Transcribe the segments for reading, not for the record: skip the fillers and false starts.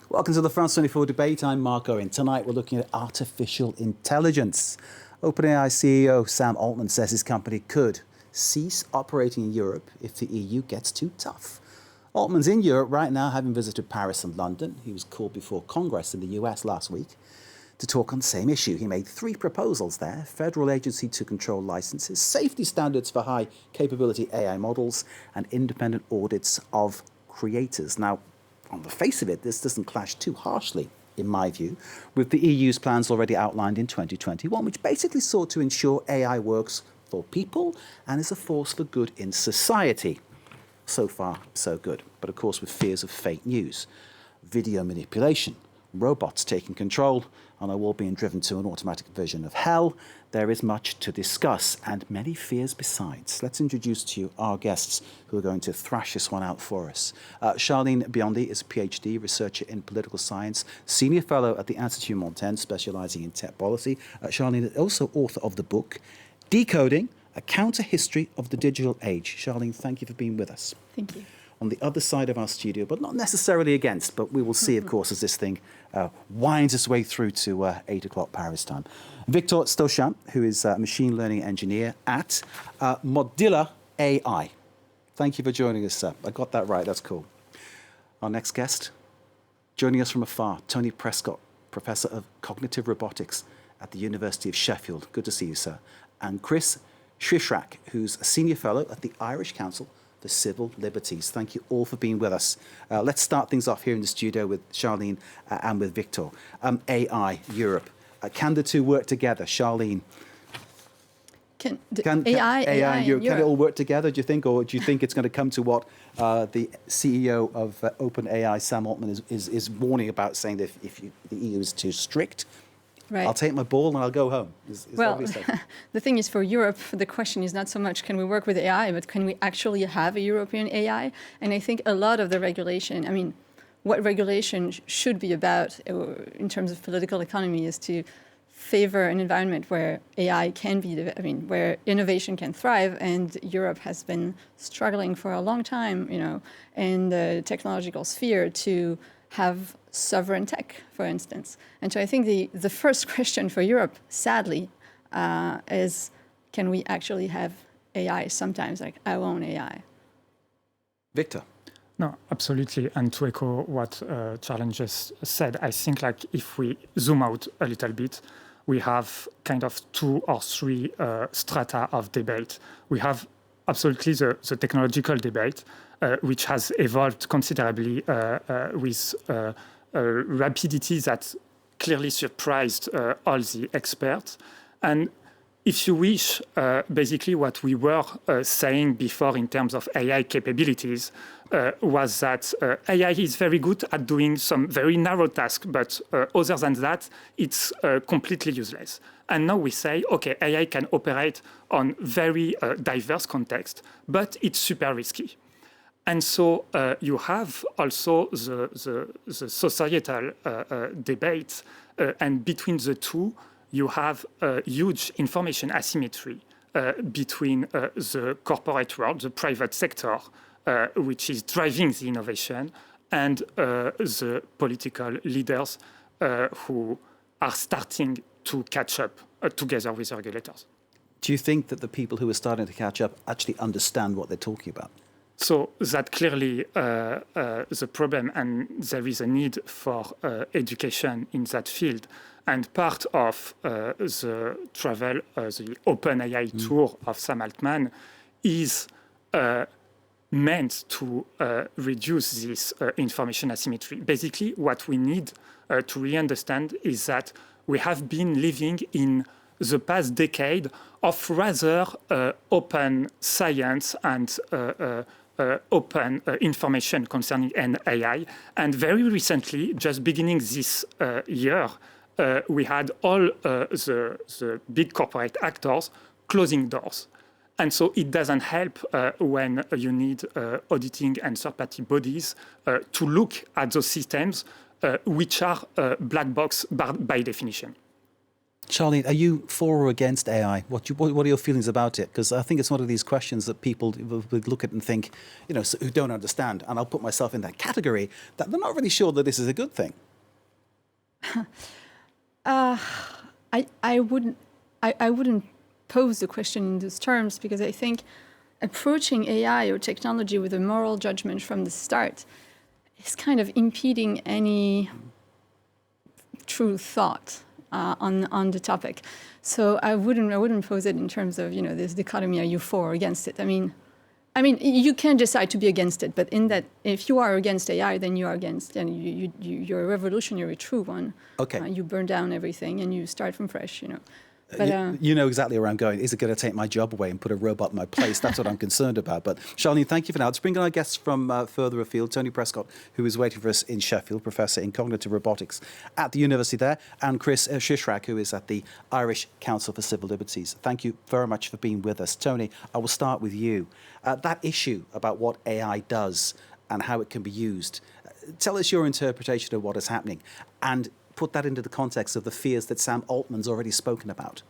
Welcome to the France 24 debate. I'm Mark Owen. Tonight we're looking at artificial intelligence. OpenAI CEO Sam Altman says his company could cease operating in Europe if the EU gets too tough. Altman's in Europe right now, having visited Paris and London. He was called before Congress in the US last week to talk on the same issue. He made 3 proposals there: federal agency to control licenses, safety standards for high capability AI models, and independent audits of creators. Now, on the face of it, this doesn't clash too harshly, in my view, with the EU's plans already outlined in 2021, which basically sought to ensure AI works for people and is a force for good in society. So far, so good. But of course, with fears of fake news, video manipulation, robots taking control, and are all being driven to an automatic version of hell, there is much to discuss and many fears besides. Let's introduce to you our guests who are going to thrash this one out for us. Charlene Biondi is a PhD researcher in political science, senior fellow at the Institut Montaigne, specializing in tech policy. Charlene is also author of the book, Decoding, A Counter-History of the Digital Age. Charlene, thank you for being with us. Thank you. On the other side of our studio, but not necessarily against, but we will see, of course, as this thing winds its way through to 8 o'clock Paris time. Victor Stochin, who is a machine learning engineer at Modilla AI. Thank you for joining us, sir. I got that right. That's cool. Our next guest, joining us from afar, Tony Prescott, Professor of Cognitive Robotics at the University of Sheffield. Good to see you, sir. And Chris Shishrak, who's a senior fellow at the Irish Council for Civil Liberties. Thank you all for being with us. Let's start things off here in the studio with Charlene and with Victor. AI, Europe. Can the two work together? Charlene. Can AI and Europe, can it all work together, do you think? Or do you think it's going to come to what the CEO of OpenAI, Sam Altman, is warning about, saying that if the EU is too strict, right, I'll take my ball and I'll go home. Well, the thing is, for Europe, the question is not so much can we work with AI, but can we actually have a European AI? And I think a lot of the regulation, I mean, what regulation should be about in terms of political economy is to favor an environment where AI can be, where innovation can thrive. And Europe has been struggling for a long time, in the technological sphere to have sovereign tech, for instance. And so I think the first question for Europe, sadly, is can we actually have AI sometimes, like our own AI? Victor. No, absolutely. And to echo what Charlene just said, I think if we zoom out a little bit, we have kind of 2 or 3 strata of debate. We have absolutely the technological debate, which has evolved considerably with rapidity that clearly surprised all the experts. And if you wish, basically what we were saying before in terms of AI capabilities was that AI is very good at doing some very narrow tasks, but other than that, it's completely useless. And now we say, okay, AI can operate on very diverse contexts, but it's super risky. And so you have also the societal debate, and between the two, you have a huge information asymmetry between the corporate world, the private sector, which is driving the innovation, and the political leaders who are starting to catch up together with the regulators. Do you think that the people who are starting to catch up actually understand what they're talking about? So that clearly the problem, and there is a need for education in that field. And part of the travel, the OpenAI tour of Sam Altman is meant to reduce this information asymmetry. Basically, what we need to really understand is that we have been living in the past decade of rather open science and open information concerning AI. And very recently, just beginning this year, we had all the big corporate actors closing doors. And so it doesn't help when you need auditing and third-party bodies to look at those systems which are black box by definition. Charlene, are you for or against AI? What are your feelings about it? Because I think it's one of these questions that people would look at and think, who don't understand, and I'll put myself in that category, that they're not really sure that this is a good thing. I wouldn't pose the question in those terms, because I think approaching AI or technology with a moral judgment from the start is kind of impeding any true thought on the topic. So I wouldn't pose it in terms of this dichotomy: are you for or against it? I mean, you can decide to be against it, but in that, if you are against AI, then you are against, and you're a revolutionary true one. Okay. You burn down everything and you start from fresh. But, you know exactly where I'm going. Is it going to take my job away and put a robot in my place? That's what I'm concerned about. But Charlene, thank you for now. Let's bring in our guests from further afield. Tony Prescott, who is waiting for us in Sheffield, Professor in Cognitive Robotics at the university there, and Chris Shishrak, who is at the Irish Council for Civil Liberties. Thank you very much for being with us. Tony, I will start with you. That issue about what AI does and how it can be used, tell us your interpretation of what is happening, and put that into the context of the fears that Sam Altman's already spoken about.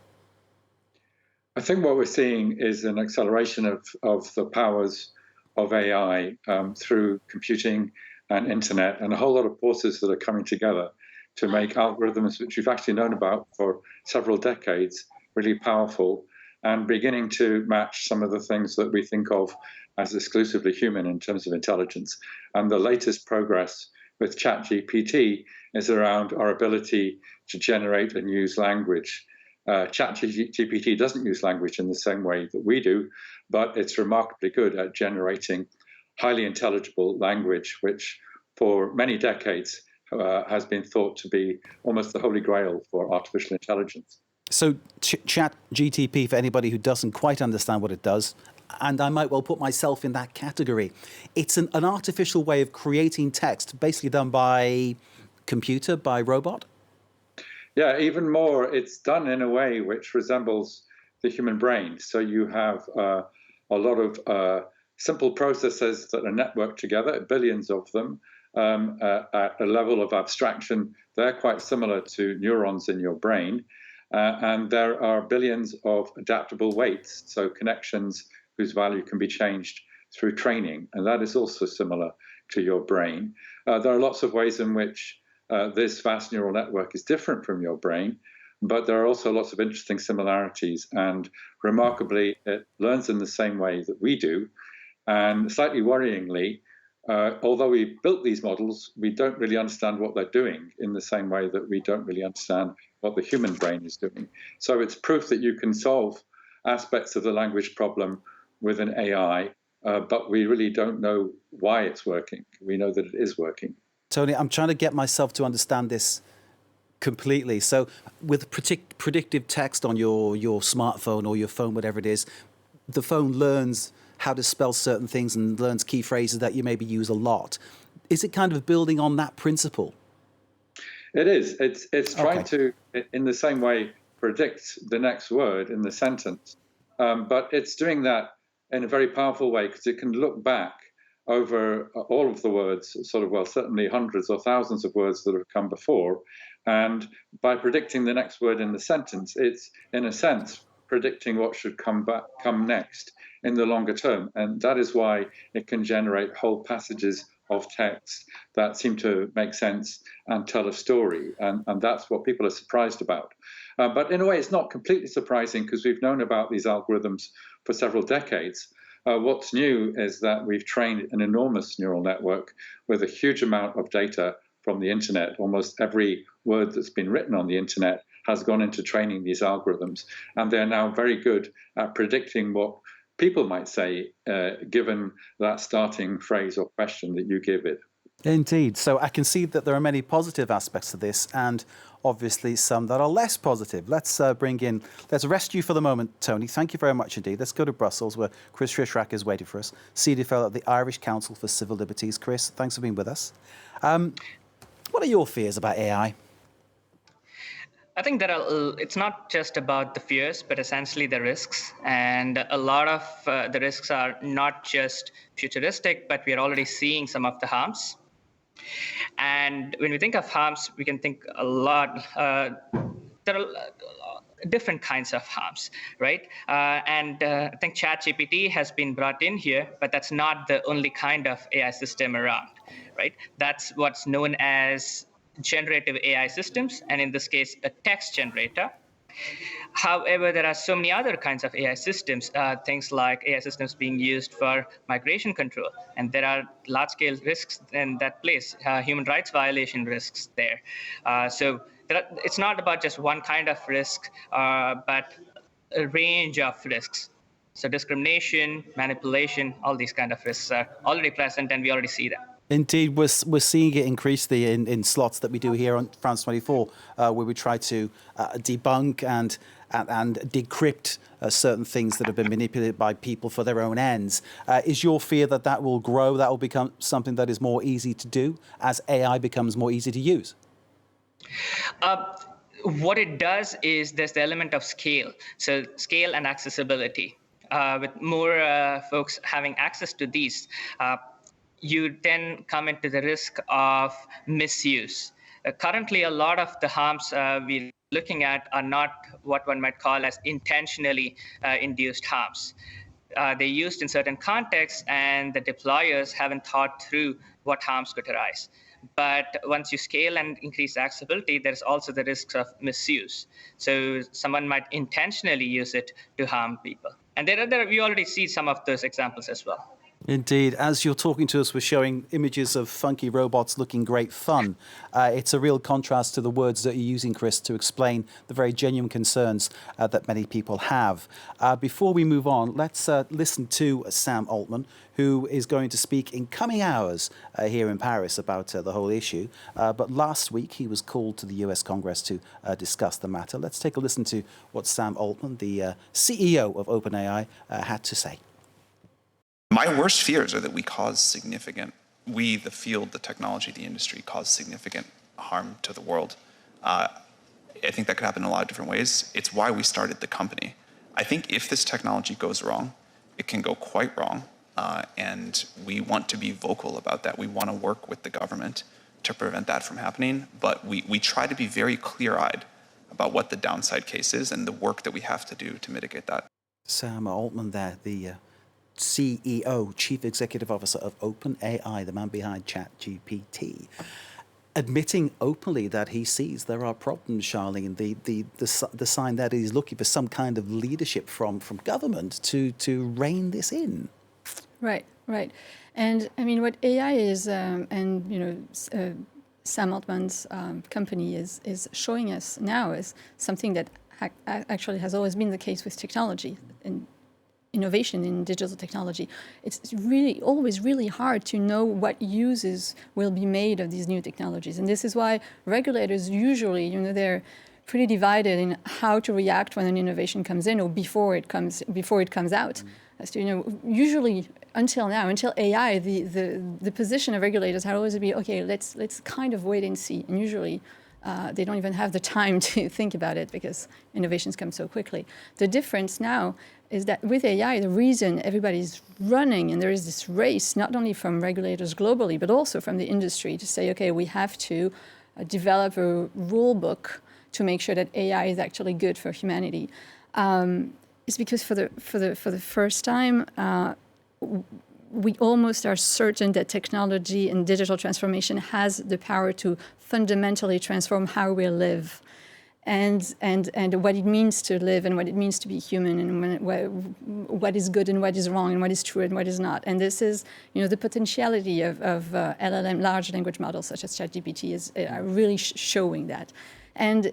I think what we're seeing is an acceleration of the powers of AI through computing and internet, and a whole lot of forces that are coming together to make algorithms, which we've actually known about for several decades, really powerful and beginning to match some of the things that we think of as exclusively human in terms of intelligence. And the latest progress with ChatGPT is around our ability to generate and use language. ChatGPT doesn't use language in the same way that we do, but it's remarkably good at generating highly intelligible language, which for many decades has been thought to be almost the holy grail for artificial intelligence. So ChatGPT, for anybody who doesn't quite understand what it does, and I might well put myself in that category, it's an artificial way of creating text, basically done by computer, by robot? Yeah, even more, it's done in a way which resembles the human brain. So you have a lot of simple processes that are networked together, billions of them, at a level of abstraction. They're quite similar to neurons in your brain. And there are billions of adaptable weights, so connections whose value can be changed through training. And that is also similar to your brain. There are lots of ways in which this vast neural network is different from your brain, but there are also lots of interesting similarities. And remarkably, it learns in the same way that we do. And slightly worryingly, although we built these models, we don't really understand what they're doing in the same way that we don't really understand what the human brain is doing. So it's proof that you can solve aspects of the language problem with an AI, but we really don't know why it's working. We know that it is working. Tony, I'm trying to get myself to understand this completely. So with predictive text on your smartphone or your phone, whatever it is, the phone learns how to spell certain things and learns key phrases that you maybe use a lot. Is it kind of building on that principle? It is. It's trying to, in the same way, predict the next word in the sentence. But it's doing that in a very powerful way because it can look back over all of the words, certainly hundreds or thousands of words that have come before. And by predicting the next word in the sentence, it's, in a sense, predicting what should come next in the longer term. And that is why it can generate whole passages of text that seem to make sense and tell a story. And that's what people are surprised about. But in a way, it's not completely surprising because we've known about these algorithms for several decades. What's new is that we've trained an enormous neural network with a huge amount of data from the internet. Almost every word that's been written on the internet has gone into training these algorithms. And they're now very good at predicting what people might say, given that starting phrase or question that you give it. Indeed. So I can see that there are many positive aspects to this and obviously some that are less positive. Let's rest you for the moment, Tony. Thank you very much indeed. Let's go to Brussels where Chris Shishrak is waiting for us, Senior Fellow at the Irish Council for Civil Liberties. Chris, thanks for being with us. What are your fears about AI? I think it's not just about the fears, but essentially the risks. And a lot of the risks are not just futuristic, but we are already seeing some of the harms. And when we think of harms, we can think a lot. There are different kinds of harms, right? I think ChatGPT has been brought in here, but that's not the only kind of AI system around, right? That's what's known as generative AI systems, and in this case, a text generator. However, there are so many other kinds of AI systems, things like AI systems being used for migration control, and there are large-scale risks in that place, human rights violation risks there. It's not about just one kind of risk, but a range of risks. So discrimination, manipulation, all these kind of risks are already present, and we already see them. Indeed, we're seeing it increasingly in slots that we do here on France 24, where we try to debunk and decrypt certain things that have been manipulated by people for their own ends. Is your fear that that will grow, that will become something that is more easy to do as AI becomes more easy to use? What it does is there's the element of scale. So scale and accessibility. With more folks having access to these, you then come into the risk of misuse. Currently, a lot of the harms we're looking at are not what one might call as intentionally induced harms. They're used in certain contexts, and the deployers haven't thought through what harms could arise. But once you scale and increase accessibility, there's also the risks of misuse. So someone might intentionally use it to harm people. And we already see some of those examples as well. Indeed. As you're talking to us, we're showing images of funky robots looking great fun. It's a real contrast to the words that you're using, Chris, to explain the very genuine concerns that many people have. Before we move on, let's listen to Sam Altman, who is going to speak in coming hours here in Paris about the whole issue. But last week, he was called to the US Congress to discuss the matter. Let's take a listen to what Sam Altman, the CEO of OpenAI, had to say. My worst fears are that we, the field, the technology, the industry, cause significant harm to the world. I think that could happen in a lot of different ways. It's why we started the company. I think if this technology goes wrong, it can go quite wrong. And we want to be vocal about that. We want to work with the government to prevent that from happening. But we try to be very clear-eyed about what the downside case is and the work that we have to do to mitigate that. Sam Altman there, the CEO, Chief Executive Officer of OpenAI, the man behind ChatGPT, admitting openly that he sees there are problems, Charlene. The sign that he's looking for some kind of leadership from government to rein this in. Right. And I mean, what AI is, Sam Altman's company is showing us now is something that actually has always been the case with technology and innovation in digital technology. It's really always really hard to know what uses will be made of these new technologies. And this is why regulators usually, they're pretty divided in how to react when an innovation comes in or before it comes out. As to, usually until now, until AI, the position of regulators had always been, okay, let's kind of wait and see. And usually they don't even have the time to think about it because innovations come so quickly. The difference now is that with AI, the reason everybody's running and there is this race, not only from regulators globally, but also from the industry to say, okay, we have to develop a rule book to make sure that AI is actually good for humanity. Is because for the first time, we almost are certain that technology and digital transformation has the power to fundamentally transform how we live, and what it means to live, and what it means to be human, and what is good and what is wrong, and what is true and what is not. And this is, the potentiality of LLM, large language models such as ChatGPT, is really showing that. And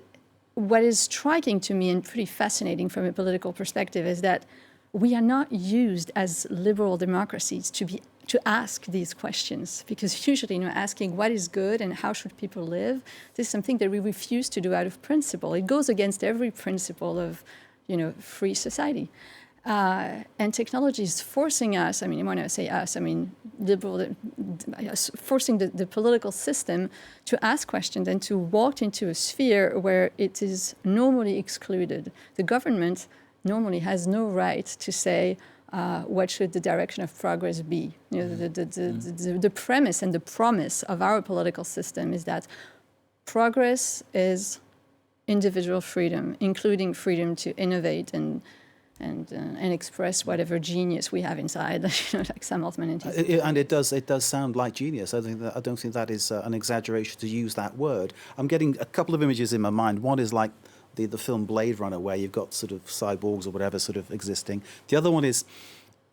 what is striking to me and pretty fascinating from a political perspective is that we are not used as liberal democracies to ask these questions, because usually, asking what is good and how should people live, this is something that we refuse to do out of principle. It goes against every principle of, free society. And technology is forcing us, when I say us, liberal, forcing the political system to ask questions and to walk into a sphere where it is normally excluded. The government normally has no right to say what should the direction of progress be. The premise and the promise of our political system is that progress is individual freedom, including freedom to innovate and express whatever genius we have inside, like Sam Altman and And it does sound like genius. I don't think that is an exaggeration to use that word. I'm getting a couple of images in my mind. One is like the film Blade Runner, where you've got sort of cyborgs or whatever sort of existing. The other one is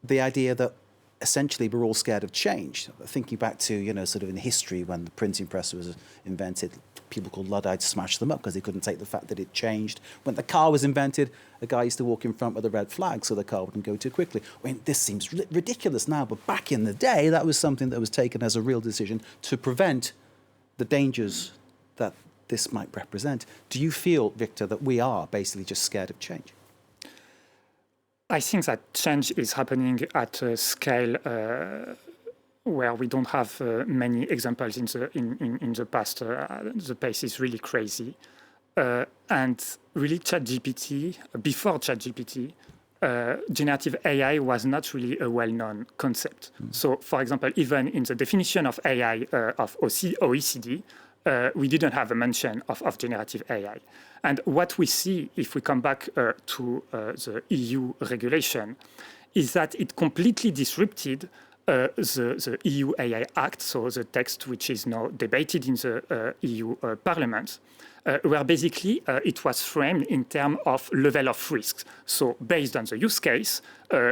the idea that essentially we're all scared of change. Thinking back to, sort of in history when the printing press was invented, people called Luddites smashed them up because they couldn't take the fact that it changed. When the car was invented, a guy used to walk in front with a red flag so the car wouldn't go too quickly. I mean, this seems ridiculous now, but back in the day, that was something that was taken as a real decision to prevent the dangers that this might represent. Do you feel, Victor, that we are basically just scared of change? I think that change is happening at a scale where we don't have many examples in the past. The pace is really crazy. And really ChatGPT, before ChatGPT, generative AI was not really a well-known concept. So, for example, even in the definition of AI of OECD, we didn't have a mention of generative AI. And what we see, if we come back to the EU regulation, is that it completely disrupted the EU AI Act, so the text which is now debated in the EU Parliament, where basically it was framed in terms of level of risk. So based on the use case,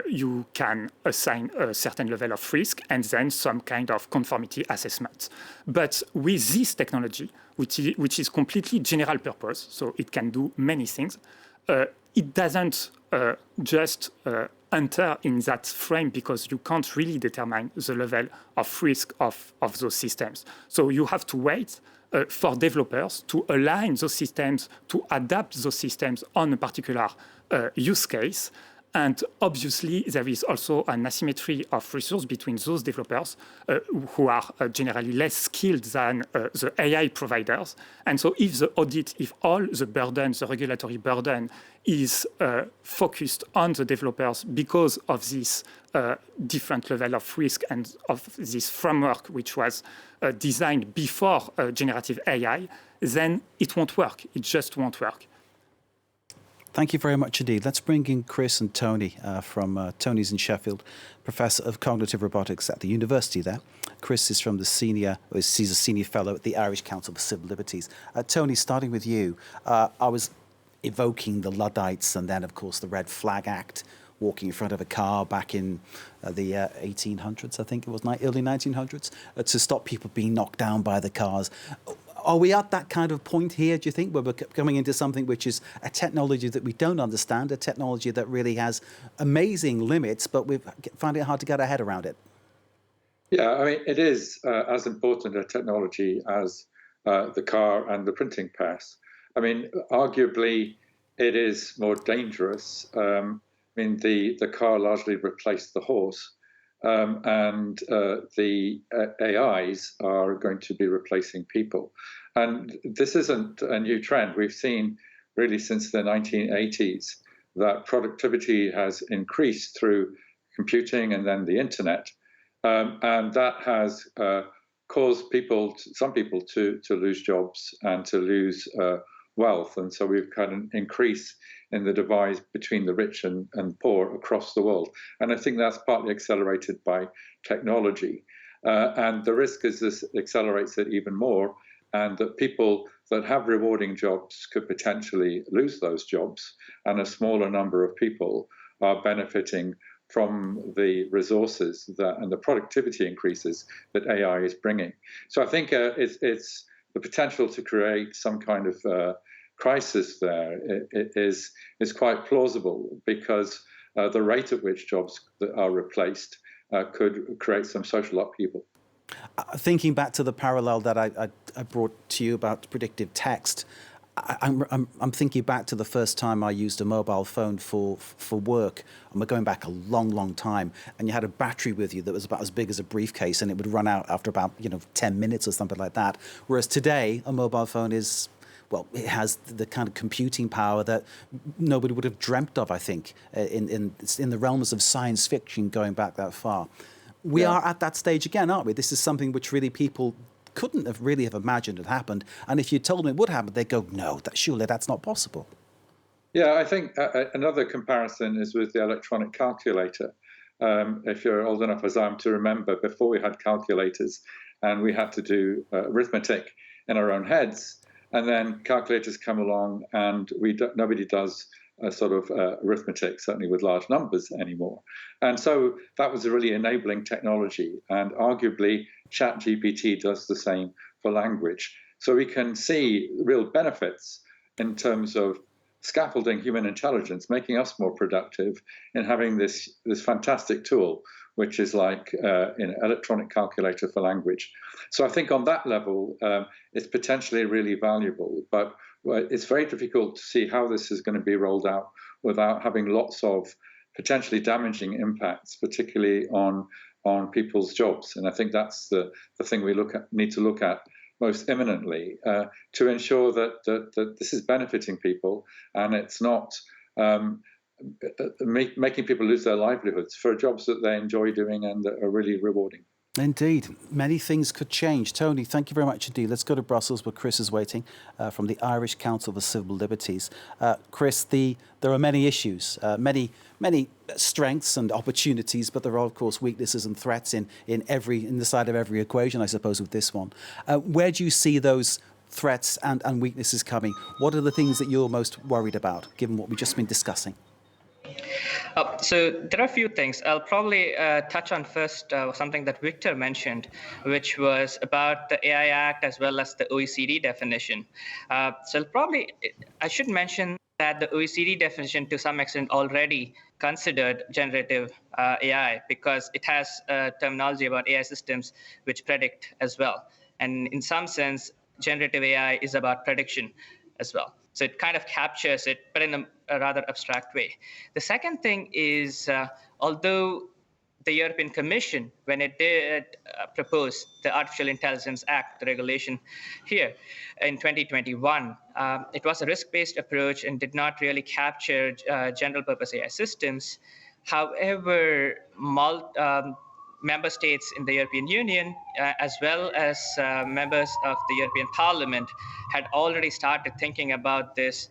you can assign a certain level of risk and then some kind of conformity assessment. But with this technology, which is completely general purpose, so it can do many things, it doesn't just enter in that frame because you can't really determine the level of risk of those systems. So you have to wait for developers to align those systems, to adapt those systems on a particular use case. And obviously, there is also an asymmetry of resource between those developers who are generally less skilled than the AI providers. And so if the audit, if all the burden, the regulatory burden is focused on the developers because of this different level of risk and of this framework which was designed before generative AI, then it won't work. It just won't work. Thank you very much indeed. Let's bring in Chris and Tony from Tony's in Sheffield, Professor of Cognitive Robotics at the university there. Chris is from he's a senior fellow at the Irish Council for Civil Liberties. Tony, starting with you, I was evoking the Luddites and then, of course, the Red Flag Act, walking in front of a car back in the 1800s, I think it was, early 1900s, to stop people being knocked down by the cars. Are we at that kind of point here, do you think, where we're coming into something which is a technology that we don't understand, a technology that really has amazing limits, but we find it hard to get our head around it? Yeah, I mean, it is as important a technology as the car and the printing press. I mean, arguably, it is more dangerous. I mean, the car largely replaced the horse. And the AIs are going to be replacing people. And this isn't a new trend. We've seen really since the 1980s that productivity has increased through computing and then the internet. And that has caused some people to lose jobs and to lose wealth. And so we've had an increase in the divide between the rich and poor across the world. And I think that's partly accelerated by technology. And the risk is this accelerates it even more, and that people that have rewarding jobs could potentially lose those jobs, and a smaller number of people are benefiting from the resources and the productivity increases that AI is bringing. So I think it's the potential to create some kind of crisis there is quite plausible, because the rate at which jobs are replaced could create some social upheaval. Thinking back to the parallel that I brought to you about predictive text, I'm thinking back to the first time I used a mobile phone for work, and we're going back a long time, and you had a battery with you that was about as big as a briefcase, and it would run out after about 10 minutes or something like that. Whereas today, a mobile phone is, well, it has the kind of computing power that nobody would have dreamt of, I think, in the realms of science fiction going back that far. We are at that stage again, aren't we? This is something which really people couldn't have really have imagined had happened. And if you told them it would happen, they'd go, no, surely that's not possible. Yeah, I think another comparison is with the electronic calculator. If you're old enough as I am to remember, before we had calculators and we had to do arithmetic in our own heads, and then calculators come along and nobody does sort of arithmetic, certainly with large numbers anymore. And so that was a really enabling technology. And arguably, ChatGPT does the same for language. So we can see real benefits in terms of scaffolding human intelligence, making us more productive in having this fantastic tool, which is like an electronic calculator for language. So I think on that level, it's potentially really valuable, but it's very difficult to see how this is going to be rolled out without having lots of potentially damaging impacts, particularly on people's jobs. And I think that's the thing we need to look at most imminently to ensure that this is benefiting people and it's not making people lose their livelihoods for jobs that they enjoy doing and that are really rewarding. Indeed. Many things could change. Tony, thank you very much indeed. Let's go to Brussels where Chris is waiting from the Irish Council for Civil Liberties. Chris, there are many issues, many strengths and opportunities, but there are, of course, weaknesses and threats in the side of every equation, I suppose, with this one. Where do you see those threats and weaknesses coming? What are the things that you're most worried about, given what we've just been discussing? So there are a few things. I'll probably touch on first something that Victor mentioned, which was about the AI Act as well as the OECD definition. So I should mention that the OECD definition to some extent already considered generative AI because it has terminology about AI systems which predict as well. And in some sense, generative AI is about prediction as well. So it kind of captures it, but in a rather abstract way. The second thing is, although the European Commission, when it did propose the Artificial Intelligence Act, the regulation here in 2021, it was a risk-based approach and did not really capture general-purpose AI systems. However, member states in the European Union, as well as members of the European Parliament, had already started thinking about this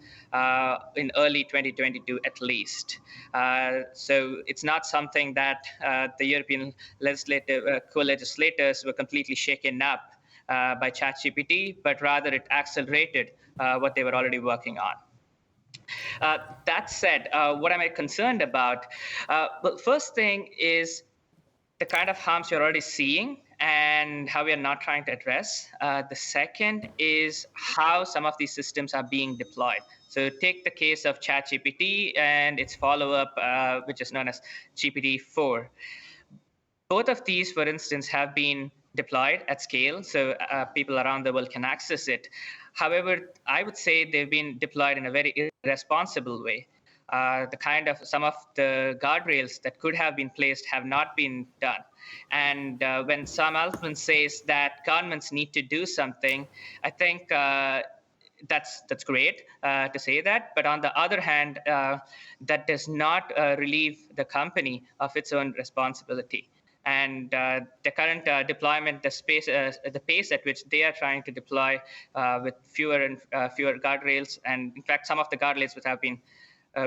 in early 2022 at least. So it's not something that the European co-legislators were completely shaken up by ChatGPT, but rather it accelerated what they were already working on. That said, what am I concerned about? Well, first thing is the kind of harms you're already seeing and how we are not trying to address. The second is how some of these systems are being deployed. So take the case of ChatGPT and its follow-up, which is known as GPT-4. Both of these, for instance, have been deployed at scale, so people around the world can access it. However, I would say they've been deployed in a very irresponsible way. Some of the guardrails that could have been placed have not been done. And when Sam Altman says that governments need to do something, I think that's great to say that. But on the other hand, that does not relieve the company of its own responsibility. And the current deployment, the pace at which they are trying to deploy with fewer and fewer guardrails, and in fact, some of the guardrails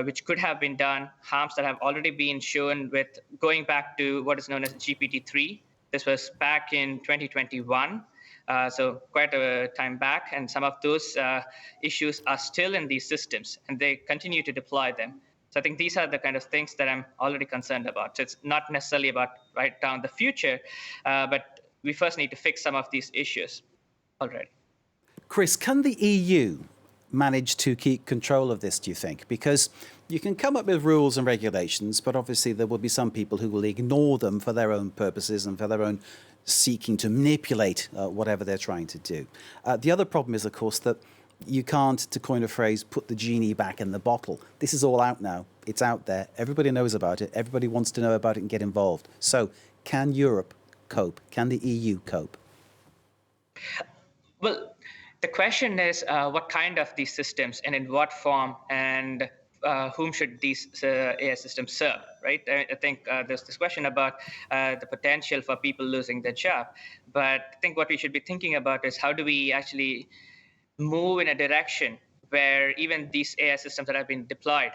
which could have been done, harms that have already been shown with going back to what is known as GPT-3. This was back in 2021, so quite a time back, and some of those issues are still in these systems, and they continue to deploy them. So I think these are the kind of things that I'm already concerned about. So it's not necessarily about right down the future, but we first need to fix some of these issues already. Chris, can the EU manage to keep control of this, do you think? Because you can come up with rules and regulations, but obviously there will be some people who will ignore them for their own purposes and for their own seeking to manipulate whatever they're trying to do. The other problem is, of course, that you can't, to coin a phrase, put the genie back in the bottle. This is all out now. It's out there. Everybody knows about it. Everybody wants to know about it and get involved. So can Europe cope? Can the EU cope? Well, the question is what kind of these systems and in what form. And whom should these AI systems serve, right? I think there's this question about the potential for people losing their job. But I think what we should be thinking about is how do we actually move in a direction where even these AI systems that have been deployed,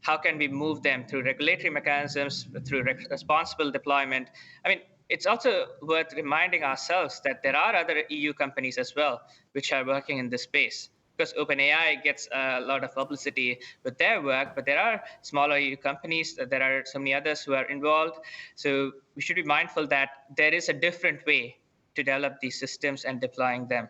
how can we move them through regulatory mechanisms, through responsible deployment? I mean, it's also worth reminding ourselves that there are other EU companies as well which are working in this space. Because OpenAI gets a lot of publicity with their work, but there are smaller EU companies, there are so many others who are involved. So we should be mindful that there is a different way to develop these systems and deploying them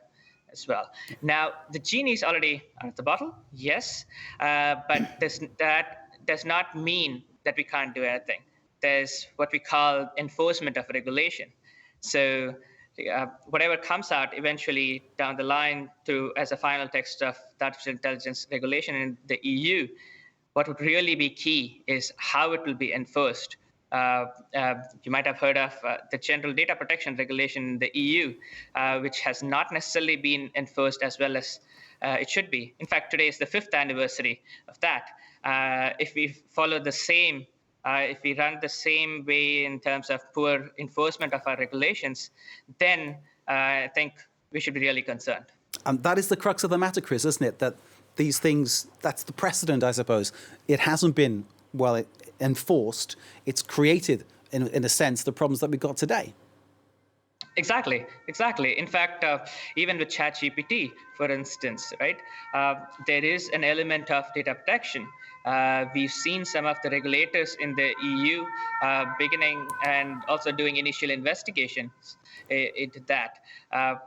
as well. Now, the genie is already out of the bottle, yes, but that does not mean that we can't do anything. There's what we call enforcement of regulation. So whatever comes out eventually down the line as a final text of the artificial intelligence regulation in the EU, what would really be key is how it will be enforced. You might have heard of the General Data Protection Regulation in the EU, which has not necessarily been enforced as well as it should be. In fact, today is the 5th anniversary of that. If we follow the same, if we run the same way in terms of poor enforcement of our regulations, then I think we should be really concerned. And that is the crux of the matter, Chris, isn't it? That these things, that's the precedent, I suppose. It hasn't been well enforced. It's created, in a sense, the problems that we've got today. Exactly. In fact, even with ChatGPT, for instance, right, there is an element of data protection. We've seen some of the regulators in the EU beginning and also doing initial investigations into that.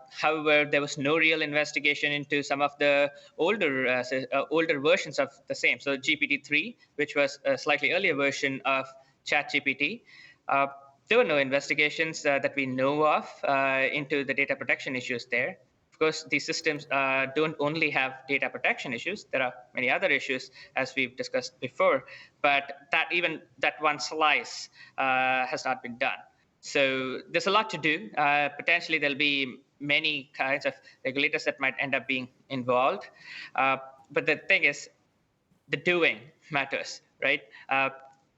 However, there was no real investigation into some of the older versions of the same. So GPT-3, which was a slightly earlier version of ChatGPT, there were no investigations that we know of into the data protection issues there. Of course, these systems don't only have data protection issues. There are many other issues, as we've discussed before. But that one slice has not been done. So there's a lot to do. Potentially, there'll be many kinds of regulators that might end up being involved. But the thing is, the doing matters, right?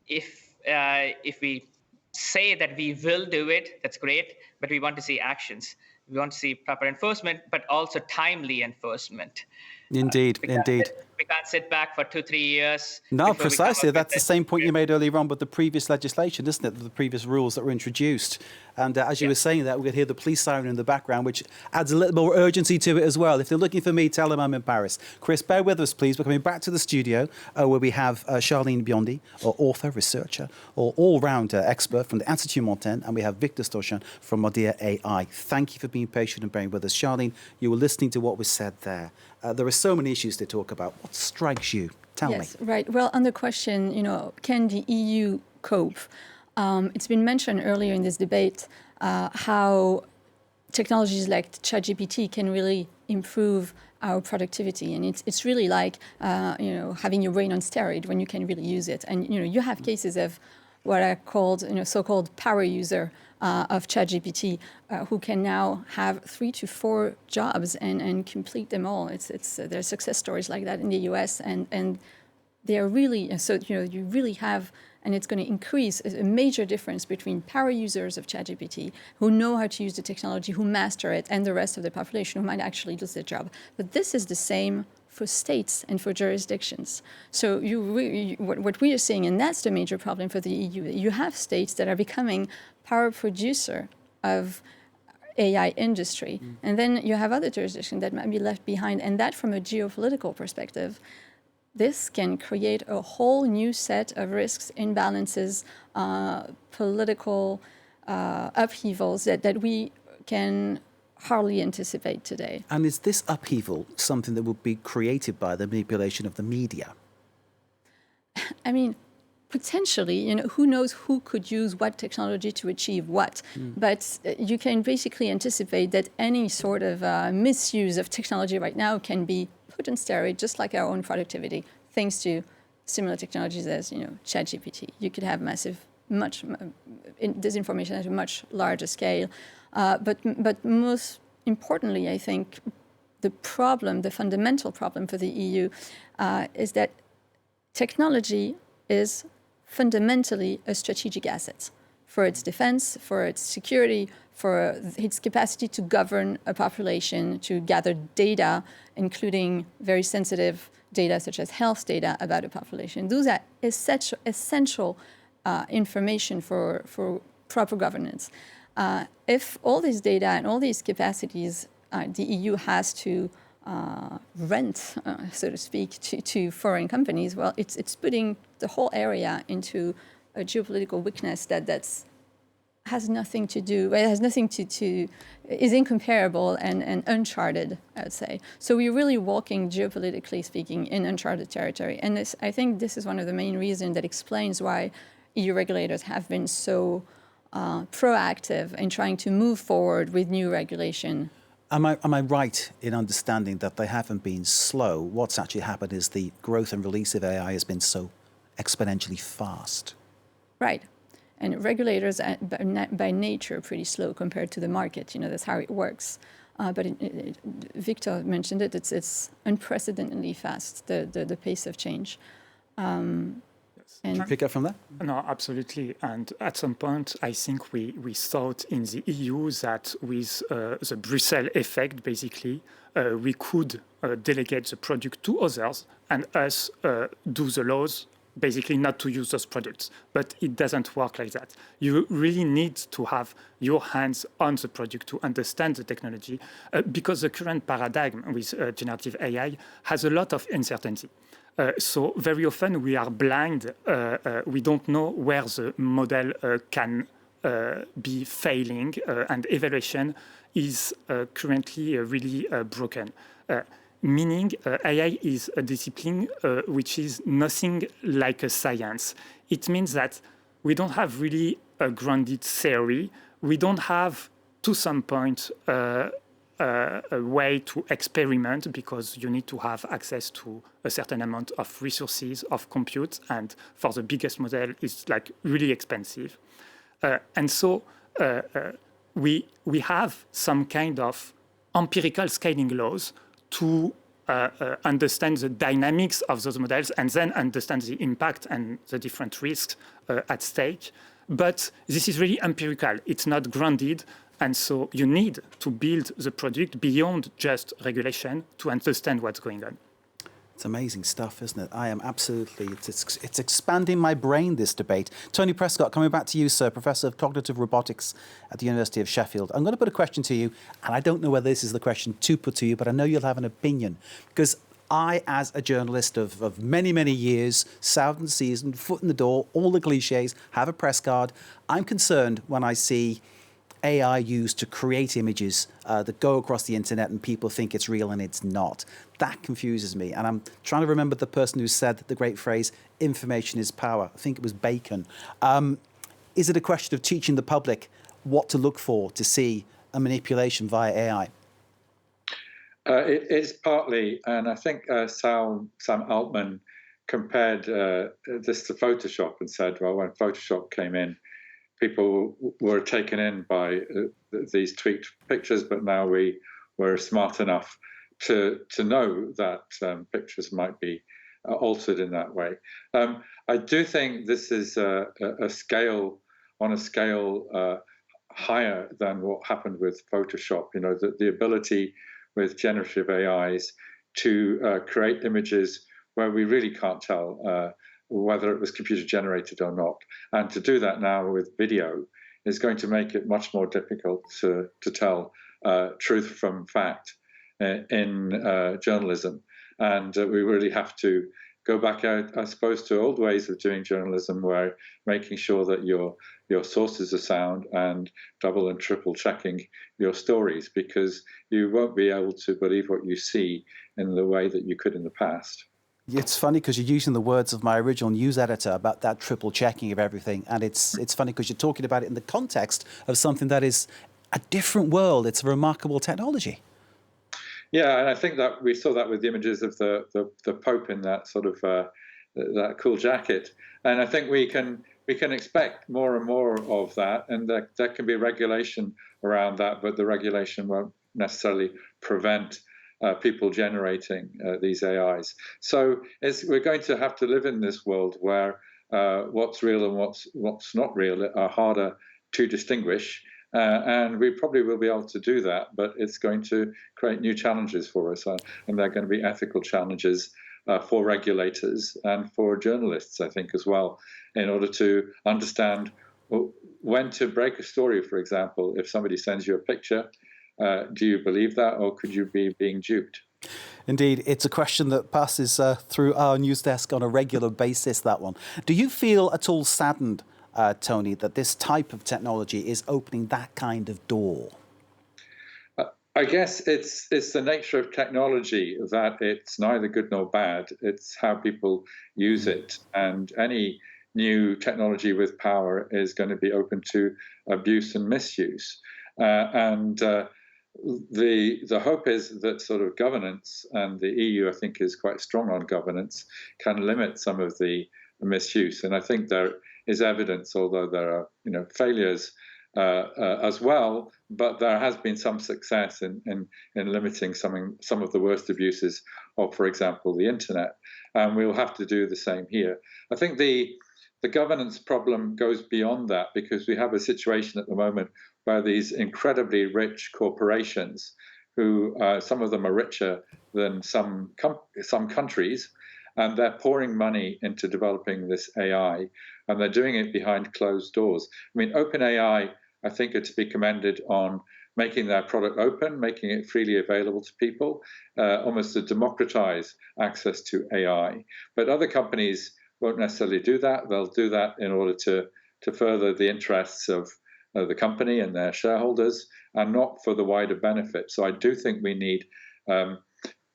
If we say that we will do it, that's great, but we want to see actions. We want to see proper enforcement, but also timely enforcement. Indeed. We can't sit back for 2-3 years. No, precisely. That's the same point you made earlier on with the previous legislation, isn't it? The previous rules that were introduced. And as you were saying that, we could hear the police siren in the background, which adds a little more urgency to it as well. If they're looking for me, tell them I'm in Paris. Chris, bear with us, please. We're coming back to the studio where we have Charlene Biondi, or author, researcher, or all-rounder expert from the Institut Montaigne, and we have Victor Stochin from Modea AI. Thank you for being patient and bearing with us. Charlene, you were listening to what was said there. There are so many issues to talk about. What strikes you? Tell me. Yes, right. Well, on the question, can the EU cope? It's been mentioned earlier in this debate how technologies like ChatGPT can really improve our productivity, and it's really like having your brain on steroid when you can really use it. And you have cases of what are called so-called power user of ChatGPT who can now have 3 to 4 jobs and complete them all. There are success stories like that in the US, and they are really you really have. And it's going to increase a major difference between power users of ChatGPT who know how to use the technology, who master it, and the rest of the population who might actually lose their job. But this is the same for states and for jurisdictions. So what we are seeing, and that's the major problem for the EU, you have states that are becoming power producer of AI industry. And then you have other jurisdictions that might be left behind. And that from a geopolitical perspective, this can create a whole new set of risks, imbalances, political upheavals that we can hardly anticipate today. And is this upheaval something that would be created by the manipulation of the media? I mean, potentially, who knows who could use what technology to achieve what. But you can basically anticipate that any sort of misuse of technology right now can be put on steroid, just like our own productivity, thanks to similar technologies as ChatGPT. You could have disinformation at a much larger scale. But most importantly, I think the fundamental problem for the EU is that technology is fundamentally a strategic asset for its defense, for its security, for its capacity to govern a population, to gather data, including very sensitive data such as health data about a population. Those are essential information for proper governance. If all this data and all these capacities the EU has to rent, so to speak, to foreign companies, well, it's putting the whole area into a geopolitical weakness that's has nothing to do, well, it has nothing to is incomparable and uncharted, I would say. So we're really walking, geopolitically speaking, in uncharted territory. And this, I think this is one of the main reasons that explains why EU regulators have been so proactive in trying to move forward with new regulation. Am I right in understanding that they haven't been slow? What's actually happened is the growth and release of AI has been so exponentially fast. Right. And regulators, by nature, are pretty slow compared to the market. You know, that's how it works. But Victor mentioned it. It's unprecedentedly fast, the pace of change. Can you pick up from that? No, absolutely. And at some point, I think we thought in the EU that with the Brussels effect, basically, we could delegate the product to others and us do the laws, basically not to use those products. But it doesn't work like that. You really need to have your hands on the product to understand the technology because the current paradigm with generative AI has a lot of uncertainty. So very often we are blind. We don't know where the model can be failing, and evaluation is currently really broken. Meaning AI is a discipline which is nothing like a science. It means that we don't have really a grounded theory. We don't have, to some point, a way to experiment because you need to have access to a certain amount of resources, of compute, and for the biggest model, it's like really expensive. And so we have some kind of empirical scaling laws to understand the dynamics of those models and then understand the impact and the different risks at stake. But this is really empirical. It's not grounded. And so you need to build the product beyond just regulation to understand what's going on. It's amazing stuff, isn't it? I am absolutely, it's expanding my brain, this debate. Tony Prescott, coming back to you, sir, Professor of Cognitive Robotics at the University of Sheffield. I'm going to put a question to you, and I don't know whether this is the question to put to you, but I know you'll have an opinion. Because I, as a journalist of many, many years, sound and seasoned, foot in the door, all the cliches, have a press card, I'm concerned when I see AI used to create images that go across the internet and people think it's real and it's not. That confuses me. And I'm trying to remember the person who said the great phrase, information is power. I think it was Bacon. Is it a question of teaching the public what to look for to see a manipulation via AI? It is partly, and I think Sam Altman compared this to Photoshop and said, well, when Photoshop came in, people were taken in by these tweaked pictures, but now we were smart enough to know that pictures might be altered in that way. I do think this is on a scale higher than what happened with Photoshop. You know, the ability with generative AIs to create images where we really can't tell whether it was computer generated or not. And to do that now with video is going to make it much more difficult to tell truth from fact in journalism. And we really have to go back out, I suppose, to old ways of doing journalism, where making sure that your sources are sound and double and triple checking your stories, because you won't be able to believe what you see in the way that you could in the past. It's funny because you're using the words of my original news editor about that triple checking of everything. And it's funny because you're talking about it in the context of something that is a different world. It's a remarkable technology. Yeah, and I think that we saw that with the images of the Pope in that sort of that cool jacket. And I think we can expect more and more of that, and there can be regulation around that, but the regulation won't necessarily prevent people generating these AIs. So we're going to have to live in this world where what's real and what's not real are harder to distinguish. And we probably will be able to do that, but it's going to create new challenges for us. And they're going to be ethical challenges for regulators and for journalists, I think, as well, in order to understand when to break a story, for example. If somebody sends you a picture, do you believe that, or could you be being duped? Indeed, it's a question that passes through our news desk on a regular basis, that one. Do you feel at all saddened, Tony, that this type of technology is opening that kind of door? I guess it's the nature of technology that it's neither good nor bad. It's how people use it. And any new technology with power is going to be open to abuse and misuse. The hope is that sort of governance, and the EU, I think, is quite strong on governance, can limit some of the misuse. And I think there is evidence, although there are failures as well, but there has been some success in limiting some of the worst abuses of, for example, the internet. And we'll have to do the same here. I think the governance problem goes beyond that, because we have a situation at the moment where these incredibly rich corporations, who some of them are richer than some countries, and they're pouring money into developing this AI, and they're doing it behind closed doors. I mean, OpenAI, I think, are to be commended on making their product open, making it freely available to people, almost to democratize access to AI. But other companies won't necessarily do that. They'll do that in order to further the interests of the company and their shareholders, and not for the wider benefit. So I do think we need,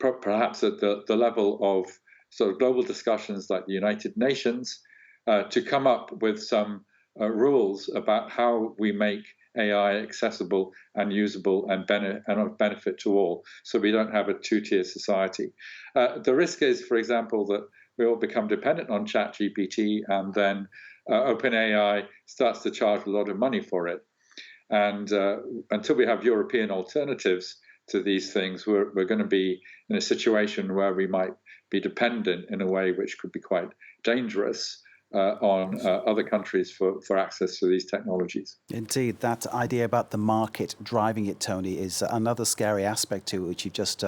perhaps at the level of sort of global discussions like the United Nations, to come up with some rules about how we make AI accessible and usable and of benefit to all, so we don't have a two-tier society. The risk is, for example, that we all become dependent on ChatGPT, and then OpenAI starts to charge a lot of money for it. And until we have European alternatives to these things, we're going to be in a situation where we might be dependent in a way which could be quite dangerous on other countries for access to these technologies. Indeed, that idea about the market driving it, Tony, is another scary aspect to it, which you've just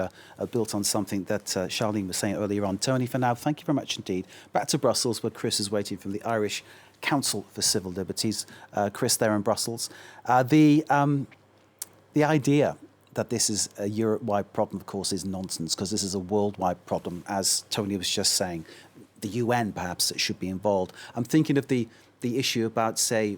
built on something that Charlene was saying earlier on. Tony, for now, thank you very much indeed. Back to Brussels, where Chris is waiting from the Irish Council for Civil Liberties. Chris, there in Brussels. The idea that this is a Europe-wide problem, of course, is nonsense, because this is a worldwide problem, as Tony was just saying. The UN perhaps should be involved. I'm thinking of the issue about, say,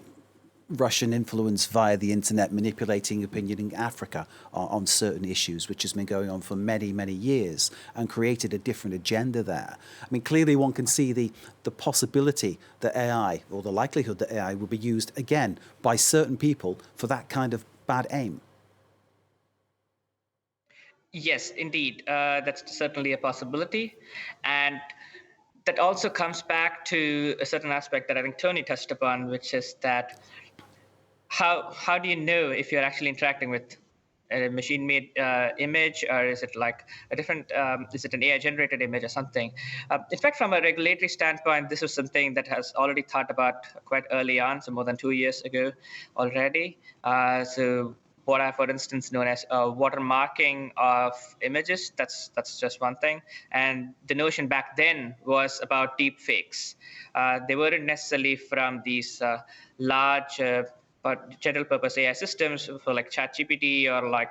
Russian influence via the internet manipulating opinion in Africa on certain issues, which has been going on for many, many years and created a different agenda there. I mean, clearly one can see the possibility that AI, or the likelihood that AI will be used again by certain people for that kind of bad aim. Yes, indeed. That's certainly a possibility. And that also comes back to a certain aspect that I think Tony touched upon, which is that how do you know if you're actually interacting with a machine-made image, or is it like a different, is it an AI-generated image or something? In fact, from a regulatory standpoint, this is something that has already thought about quite early on, so more than 2 years ago already. So what are, for instance, known as watermarking of images. That's just one thing. And the notion back then was about deep fakes. They weren't necessarily from these large general purpose AI systems for like ChatGPT or like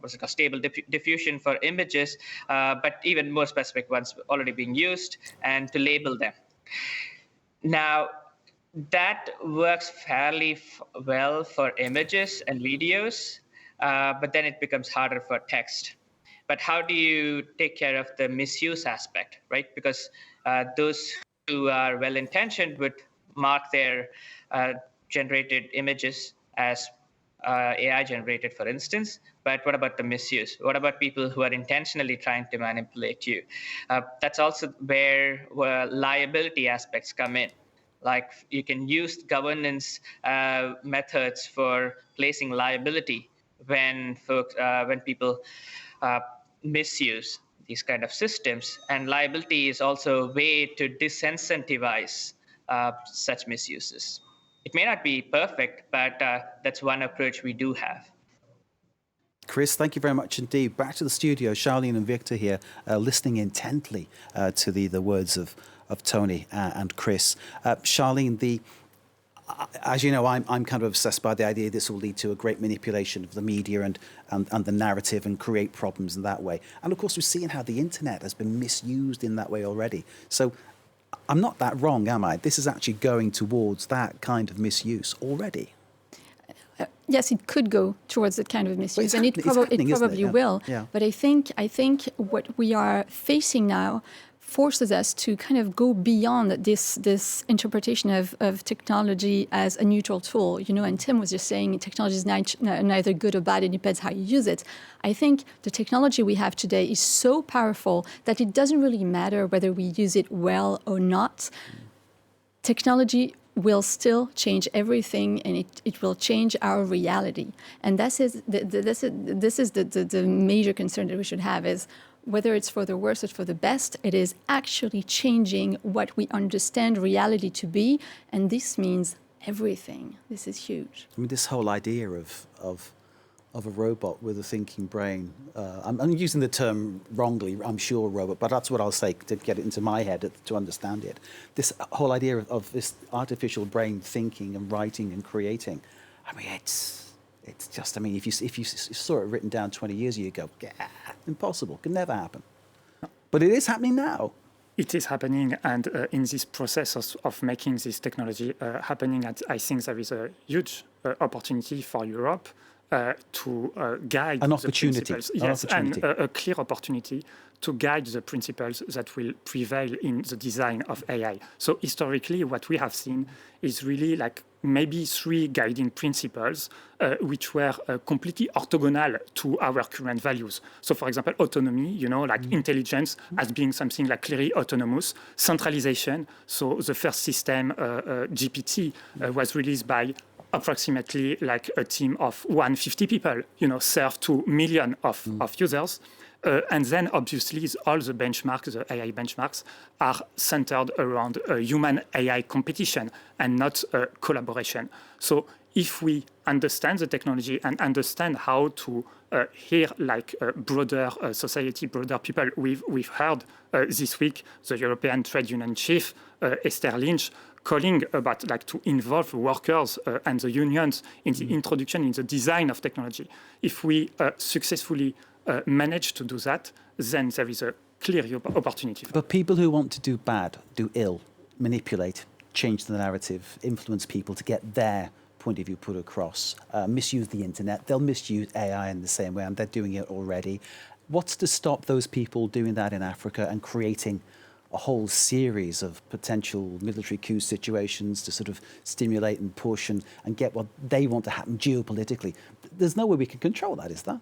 what's it called, stable diffusion for images, but even more specific ones already being used, and to label them. Now, that works fairly well for images and videos, but then it becomes harder for text. But how do you take care of the misuse aspect, right? Because those who are well-intentioned would mark their generated images as AI generated, for instance. But what about the misuse? What about people who are intentionally trying to manipulate you? That's also where liability aspects come in. Like you can use governance methods for placing liability when people misuse these kind of systems. And liability is also a way to disincentivize such misuses. It may not be perfect, but that's one approach we do have. Chris, thank you very much indeed. Back to the studio, Charlene and Victor here, listening intently to the words of Tony and Chris. Charlene, as you know, I'm kind of obsessed by the idea this will lead to a great manipulation of the media and the narrative and create problems in that way. And of course, we're seeing how the internet has been misused in that way already. So I'm not that wrong, am I? This is actually going towards that kind of misuse already. Yes, it could go towards that kind of misuse, and it probably will. Yeah. But I think what we are facing now forces us to kind of go beyond this interpretation of technology as a neutral tool. And Tim was just saying technology is neither good or bad, it depends how you use it. I think the technology we have today is so powerful that it doesn't really matter whether we use it well or not. Technology will still change everything, and it will change our reality. And this is the major concern that we should have, is whether it's for the worse or for the best, it is actually changing what we understand reality to be, and this means everything. This is huge. I mean, this whole idea of a robot with a thinking brain, I'm using the term wrongly, I'm sure, robot, but that's what I'll say to get it into my head to understand it. This whole idea of this artificial brain thinking and writing and creating, I mean, it's just, I mean, if you saw it written down 20 years ago, you go, impossible, could never happen. But it is happening now. It is happening, and in this process of making this technology happening, I think there is a huge opportunity for Europe to guide an the opportunity. principles. Yes, and a clear opportunity to guide the principles that will prevail in the design of AI. So historically, what we have seen is really like maybe 3 guiding principles which were completely orthogonal to our current values. So for example, autonomy, like intelligence as being something like clearly autonomous, centralization. So the first system, GPT, was released by approximately like a team of 150 people, serve to millions of users. And then obviously all the benchmarks, the AI benchmarks, are centered around human AI competition and not collaboration. So if we understand the technology and understand how to hear like broader society, broader people, we've heard this week the European Trade Union chief, Esther Lynch, calling about like to involve workers and the unions in the introduction, in the design of technology. If we successfully manage to do that, then there is a clear opportunity. But people who want to do bad, do ill, manipulate, change the narrative, influence people to get their point of view put across, misuse the internet, they'll misuse AI in the same way, and they're doing it already. What's to stop those people doing that in Africa and creating a whole series of potential military coup situations to sort of stimulate and push and get what they want to happen geopolitically? There's no way we can control that, is there?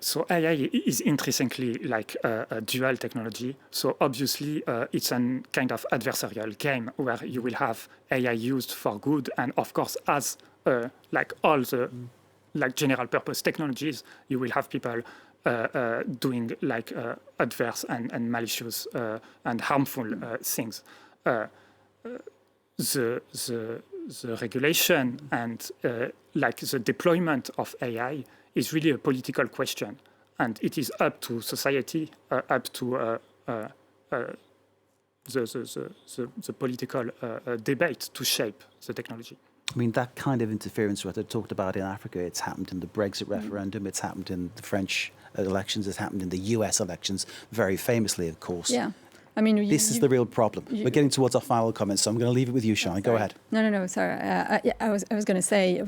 So AI is intrinsically like a dual technology. So obviously it's a kind of adversarial game where you will have AI used for good, and of course, as like all the like general purpose technologies, you will have people doing like adverse and malicious and harmful things. The regulation and like the deployment of AI is really a political question, and it is up to society, up to the political debate to shape the technology. I mean, that kind of interference what I talked about in Africa, it's happened in the Brexit referendum, it's happened in the French elections, it's happened in the US elections, very famously, of course. Yeah. I mean, this is the real problem. We're getting towards our final comments, so I'm going to leave it with you, Sean. Go ahead. No, sorry. I was going to say,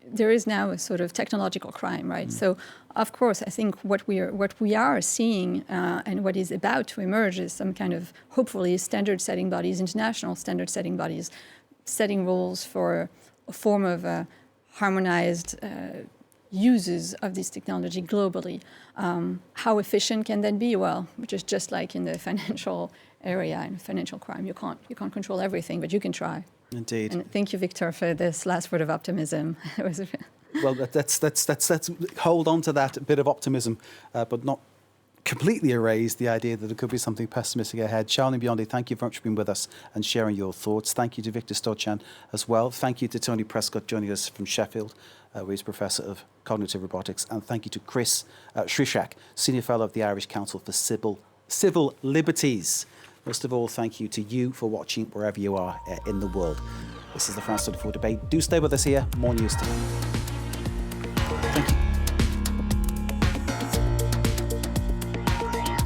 there is now a sort of technological crime, right? So, of course, I think what we are seeing and what is about to emerge is some kind of, hopefully, standard-setting bodies, international standard-setting bodies, setting rules for a form of harmonized uses of this technology globally. How efficient can that be? Well, which is just like in the financial area and financial crime, you can't control everything, but you can try. Indeed. And thank you, Victor, for this last word of optimism. Well, let's hold on to that bit of optimism, but not completely erased the idea that there could be something pessimistic ahead. Charlene Biondi, thank you very much for being with us and sharing your thoughts. Thank you to Victor Stochan as well. Thank you to Tony Prescott joining us from Sheffield, where he's Professor of Cognitive Robotics. And thank you to Chris Shrishak, Senior Fellow of the Irish Council for Civil Liberties. Most of all, thank you to you for watching wherever you are in the world. This is the France 24 debate. Do stay with us here. More news today.